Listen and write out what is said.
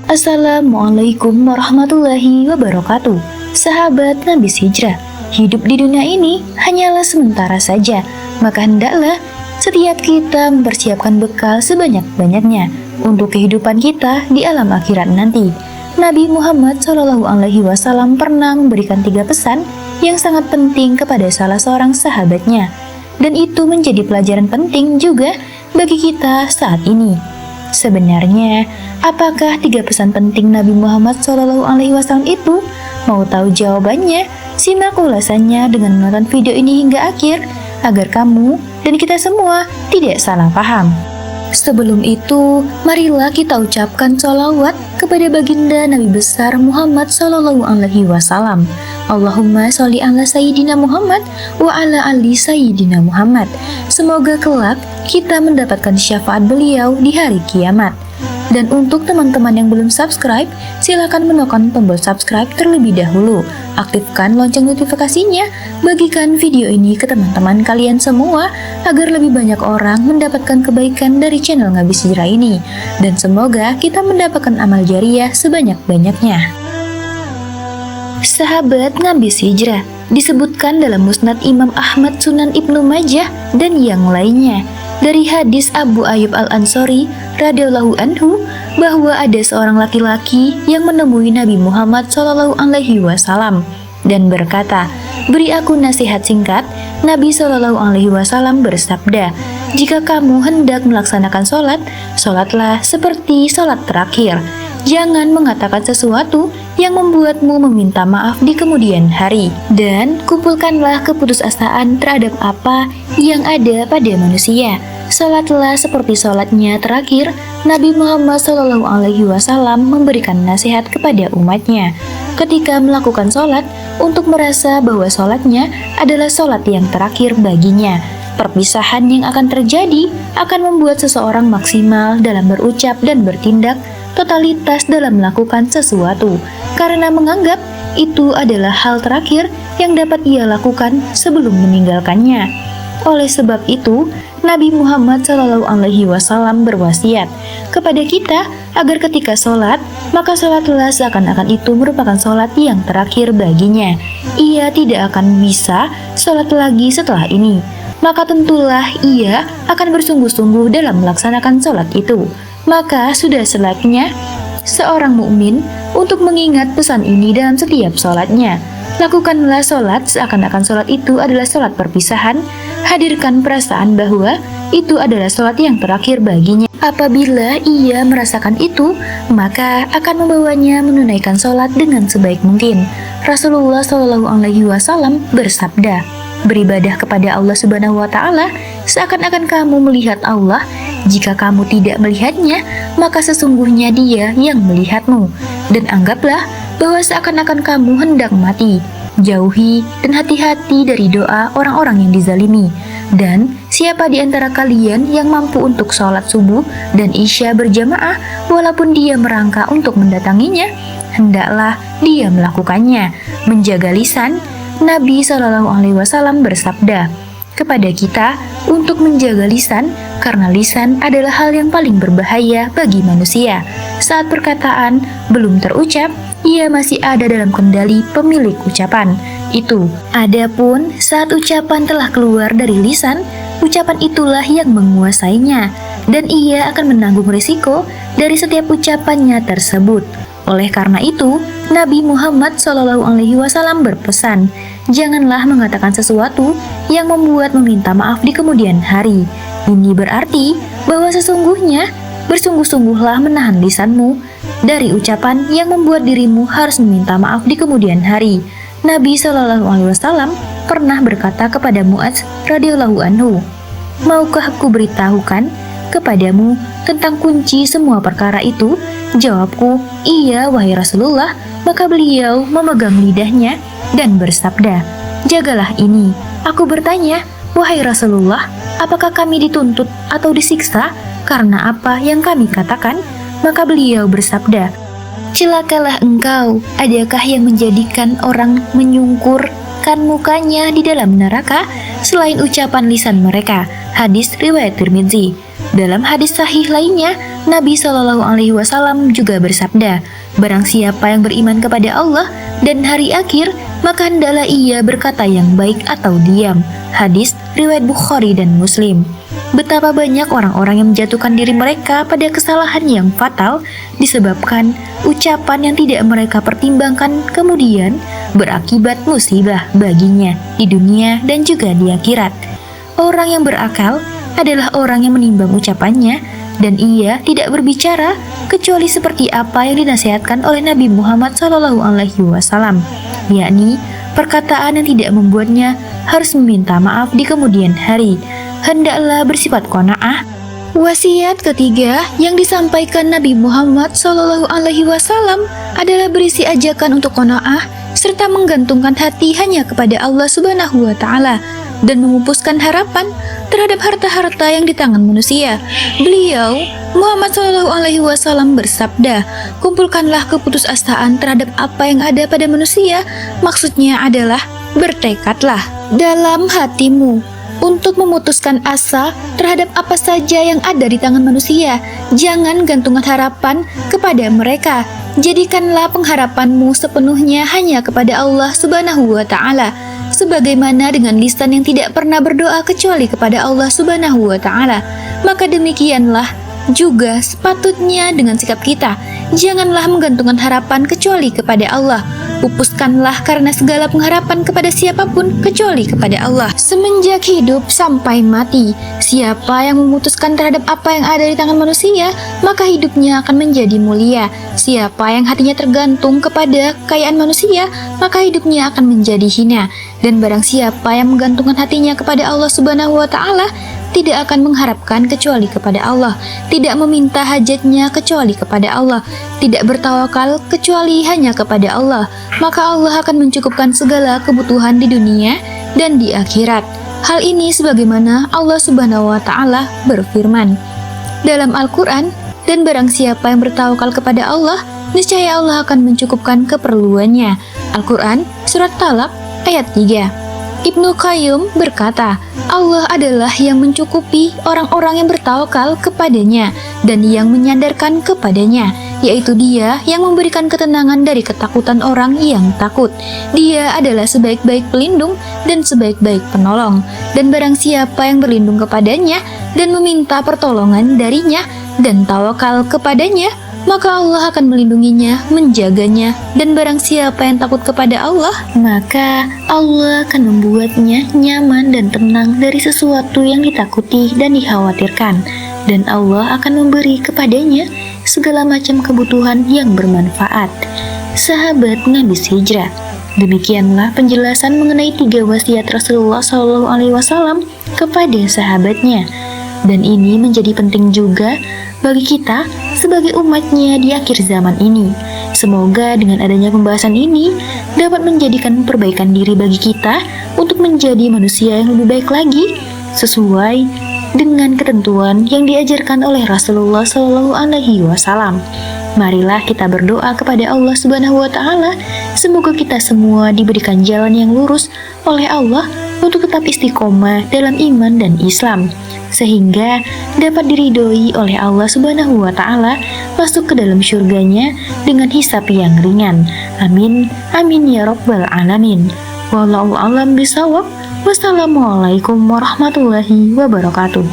Assalamualaikum warahmatullahi wabarakatuh. Sahabat Ngabis Hijrah, hidup di dunia ini hanyalah sementara saja, maka hendaklah setiap kita mempersiapkan bekal sebanyak-banyaknya untuk kehidupan kita di alam akhirat nanti. Nabi Muhammad SAW pernah memberikan 3 pesan yang sangat penting kepada salah seorang sahabatnya, dan itu menjadi pelajaran penting juga bagi kita saat ini. Sebenarnya, apakah 3 pesan penting Nabi Muhammad SAW itu? Mau tahu jawabannya? Simak ulasannya dengan menonton video ini hingga akhir, agar kamu dan kita semua tidak salah paham. Sebelum itu, marilah kita ucapkan sholawat kepada baginda Nabi besar Muhammad SAW. Allahumma sholli ala Sayyidina Muhammad wa ala ali Sayyidina Muhammad. Semoga kelak kita mendapatkan syafaat beliau di hari kiamat. Dan untuk teman-teman yang belum subscribe, silakan menekan tombol subscribe terlebih dahulu. Aktifkan lonceng notifikasinya, bagikan video ini ke teman-teman kalian semua agar lebih banyak orang mendapatkan kebaikan dari channel Ngabis Hijrah ini. Dan semoga kita mendapatkan amal jariah sebanyak-banyaknya. Sahabat Ngabis Hijrah, disebutkan dalam Musnad Imam Ahmad, Sunan Ibnu Majah, dan yang lainnya dari hadis Abu Ayyub Al-Ansori radhiyallahu anhu bahwa ada seorang laki-laki yang menemui Nabi Muhammad SAW dan berkata, "Beri aku nasihat singkat." Nabi SAW bersabda, "Jika kamu hendak melaksanakan sholat, sholatlah seperti sholat terakhir. Jangan mengatakan sesuatu yang membuatmu meminta maaf di kemudian hari, dan kumpulkanlah keputusasaan terhadap apa yang ada pada manusia. Sholatlah seperti sholatnya terakhir." Nabi Muhammad SAW memberikan nasihat kepada umatnya ketika melakukan sholat untuk merasa bahwa sholatnya adalah sholat yang terakhir baginya. Perpisahan yang akan terjadi akan membuat seseorang maksimal dalam berucap dan bertindak totalitas dalam melakukan sesuatu, karena menganggap itu adalah hal terakhir yang dapat ia lakukan sebelum meninggalkannya. Oleh sebab itu, Nabi Muhammad SAW berwasiat kepada kita agar ketika sholat, maka sholatlah seakan-akan itu merupakan sholat yang terakhir baginya. Ia tidak akan bisa sholat lagi setelah ini, maka tentulah ia akan bersungguh-sungguh dalam melaksanakan sholat itu. Maka sudah selayaknya seorang mukmin untuk mengingat pesan ini dalam setiap sholatnya. Lakukanlah sholat seakan-akan sholat itu adalah sholat perpisahan. Hadirkan perasaan bahwa itu adalah sholat yang terakhir baginya. Apabila ia merasakan itu, maka akan membawanya menunaikan sholat dengan sebaik mungkin. Rasulullah SAW bersabda, "Beribadah kepada Allah Subhanahu wa Ta'ala seakan-akan kamu melihat Allah. Jika kamu tidak melihatnya, maka sesungguhnya Dia yang melihatmu. Dan anggaplah bahwa seakan-akan kamu hendak mati. Jauhi dan hati-hati dari doa orang-orang yang dizalimi. Dan siapa di antara kalian yang mampu untuk sholat subuh dan isya berjamaah, walaupun dia merangka untuk mendatanginya, hendaklah dia melakukannya." Menjaga lisan, Nabi SAW bersabda kepada kita untuk menjaga lisan, karena lisan adalah hal yang paling berbahaya bagi manusia. Saat perkataan belum terucap, ia masih ada dalam kendali pemilik ucapan itu. Adapun saat ucapan telah keluar dari lisan, ucapan itulah yang menguasainya, dan ia akan menanggung risiko dari setiap ucapannya tersebut. Oleh karena itu, Nabi Muhammad SAW berpesan, janganlah mengatakan sesuatu yang membuat meminta maaf di kemudian hari. Ini berarti bahwa sesungguhnya bersungguh-sungguhlah menahan lisanmu dari ucapan yang membuat dirimu harus meminta maaf di kemudian hari. Nabi SAW pernah berkata kepada Mu'adz radhiyallahu anhu, "Maukah aku beritahukan kepadamu tentang kunci semua perkara itu?" Jawabku, "Iya, wahai Rasulullah." Maka beliau memegang lidahnya dan bersabda, "Jagalah ini." Aku bertanya, "Wahai Rasulullah, apakah kami dituntut atau disiksa karena apa yang kami katakan?" Maka beliau bersabda, "Celakalah engkau, adakah yang menjadikan orang menyungkurkan mukanya di dalam neraka selain ucapan lisan mereka?" Hadis riwayat Tirmidzi. Dalam hadis sahih lainnya, Nabi Shallallahu Alaihi Wasallam juga bersabda, barang siapa yang beriman kepada Allah dan hari akhir, maka hendaklah ia berkata yang baik atau diam. Hadis riwayat Bukhari dan Muslim. Betapa banyak orang-orang yang menjatuhkan diri mereka pada kesalahan yang fatal disebabkan ucapan yang tidak mereka pertimbangkan, kemudian berakibat musibah baginya di dunia dan juga di akhirat. Orang yang berakal adalah orang yang menimbang ucapannya dan ia tidak berbicara kecuali seperti apa yang dinasihatkan oleh Nabi Muhammad SAW, yakni perkataan yang tidak membuatnya harus meminta maaf di kemudian hari. Hendaklah bersifat qanaah. Wasiat ketiga yang disampaikan Nabi Muhammad SAW adalah berisi ajakan untuk qanaah serta menggantungkan hati hanya kepada Allah Subhanahu wa Ta'ala dan memupuskan harapan terhadap harta-harta yang di tangan manusia. Beliau Muhammad SAW bersabda, kumpulkanlah keputusasaan terhadap apa yang ada pada manusia. Maksudnya adalah bertekadlah dalam hatimu untuk memutuskan asa terhadap apa saja yang ada di tangan manusia. Jangan gantungkan harapan kepada mereka. Jadikanlah pengharapanmu sepenuhnya hanya kepada Allah Subhanahu wa Ta'ala. Sebagaimana dengan lisan yang tidak pernah berdoa kecuali kepada Allah Subhanahu wa Ta'ala, maka demikianlah juga sepatutnya dengan sikap kita. Janganlah menggantungkan harapan kecuali kepada Allah. Pupuskanlah karena segala pengharapan kepada siapapun kecuali kepada Allah. Semenjak hidup sampai mati, siapa yang memutuskan terhadap apa yang ada di tangan manusia, maka hidupnya akan menjadi mulia. Siapa yang hatinya tergantung kepada kekayaan manusia, maka hidupnya akan menjadi hina. Dan barang siapa yang menggantungkan hatinya kepada Allah Subhanahu wa Ta'ala, tidak akan mengharapkan kecuali kepada Allah, tidak meminta hajatnya kecuali kepada Allah, tidak bertawakal kecuali hanya kepada Allah, maka Allah akan mencukupkan segala kebutuhan di dunia dan di akhirat. Hal ini sebagaimana Allah Subhanahu wa Ta'ala berfirman dalam Al-Quran, dan barang siapa yang bertawakal kepada Allah, niscaya Allah akan mencukupkan keperluannya. Al-Quran Surat Talaq ayat 3. Ibnu Qayyim berkata, Allah adalah yang mencukupi orang-orang yang bertawakal kepadanya dan yang menyandarkan kepadanya, yaitu Dia yang memberikan ketenangan dari ketakutan orang yang takut. Dia adalah sebaik-baik pelindung dan sebaik-baik penolong. Dan barang siapa yang berlindung kepadanya dan meminta pertolongan darinya dan tawakal kepadanya, maka Allah akan melindunginya, menjaganya. Dan barang siapa yang takut kepada Allah, maka Allah akan membuatnya nyaman dan tenang dari sesuatu yang ditakuti dan dikhawatirkan. Dan Allah akan memberi kepadanya segala macam kebutuhan yang bermanfaat. Sahabat Ngabis Hijrah, demikianlah penjelasan mengenai 3 wasiat Rasulullah SAW kepada sahabatnya. Dan ini menjadi penting juga bagi kita sebagai umatnya di akhir zaman ini. Semoga dengan adanya pembahasan ini dapat menjadikan perbaikan diri bagi kita untuk menjadi manusia yang lebih baik lagi, sesuai dengan ketentuan yang diajarkan oleh Rasulullah SAW. Marilah kita berdoa kepada Allah Subhanahu wa Ta'ala, semoga kita semua diberikan jalan yang lurus oleh Allah untuk tetap istiqomah dalam iman dan Islam, sehingga dapat diridhoi oleh Allah Subhanahu wa Ta'ala, masuk ke dalam syurganya dengan hisab yang ringan. Amin, amin ya rabbal alamin. Wallahu a'lam bishawab. Wassalamualaikum warahmatullahi wabarakatuh.